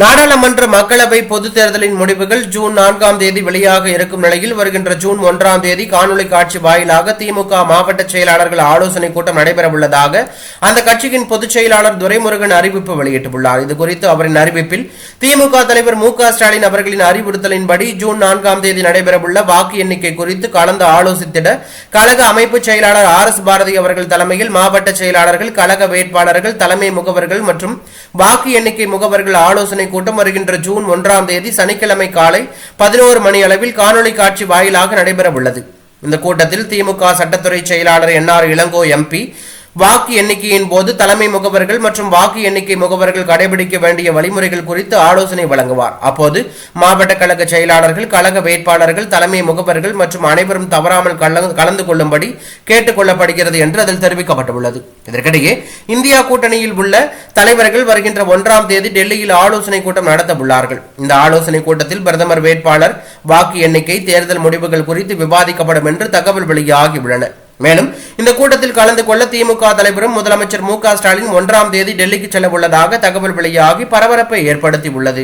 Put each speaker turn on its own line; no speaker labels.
நாடாளுமன்ற மக்களவை பொதுத் தேர்தலின் முடிவுகள் ஜூன் 4ஆம் தேதி வெளியாக இருக்கும் நிலையில் வருகின்ற ஜூன் 1ஆம் தேதி காணொலி காட்சி வாயிலாக திமுக மாவட்ட செயலாளர்கள் ஆலோசனைக் கூட்டம் நடைபெறவுள்ளதாக அந்த கட்சியின் பொதுச் செயலாளர் துரைமுருகன் அறிவிப்பு வெளியிட்டுள்ளார். இதுகுறித்து அவரின் அறிவிப்பில் திமுக தலைவர் மு.க.ஸ்டாலின் அவர்களின் அறிவுறுத்தலின்படி ஜூன் 4ஆம் தேதி நடைபெறவுள்ள வாக்கு எண்ணிக்கை குறித்து கலந்து ஆலோசித்திட கழக அமைப்பு செயலாளர் ஆர்.எஸ். பாரதி அவர்கள் தலைமையில் மாவட்ட செயலாளர்கள், கழக வேட்பாளர்கள், தலைமை முகவர்கள் மற்றும் வாக்கு எண்ணிக்கை முகவர்கள் ஆலோசனை கூட்டம் வருகின்ற ஜூன் 1ஆம் தேதி சனிக்கிழமை காலை 11 மணி அளவில் காணொலி காட்சி வாயிலாக நடைபெற உள்ளது. இந்த கூட்டத்தில் திமுக சட்டத்துறை செயலாளர் என்.ஆர். இளங்கோ எம்பி வாக்கு எண்ணிக்கையின் போது தலைமை முகவர்கள் மற்றும் வாக்கு எண்ணிக்கை முகவர்கள் கடைபிடிக்க வேண்டிய வழிமுறைகள் குறித்து ஆலோசனை வழங்குவார். அப்போது மாவட்ட கழக செயலாளர்கள், கழக வேட்பாளர்கள், தலைமை முகவர்கள் மற்றும் அனைவரும் தவறாமல் கலந்து கொள்ளும்படி கேட்டுக் கொள்ளப்படுகிறது என்று அதில் தெரிவிக்கப்பட்டுள்ளது. இதற்கிடையே இந்தியா கூட்டணியில் உள்ள தலைவர்கள் வருகின்ற 1ஆம் தேதி டெல்லியில் ஆலோசனை கூட்டம் நடத்த உள்ளார்கள். இந்த ஆலோசனை கூட்டத்தில் பிரதமர் வேட்பாளர், வாக்கு எண்ணிக்கை, தேர்தல் முடிவுகள் குறித்து விவாதிக்கப்படும் என்று தகவல் வெளியாகியுள்ளன. மேலும் இந்த கூட்டத்தில் கலந்து கொள்ள திமுக தலைவரும் முதலமைச்சர் மு.க.ஸ்டாலின் 1ஆம் தேதி டெல்லிக்கு செல்ல உள்ளதாக தகவல் வெளியாகி பரபரப்பை ஏற்படுத்தியுள்ளது.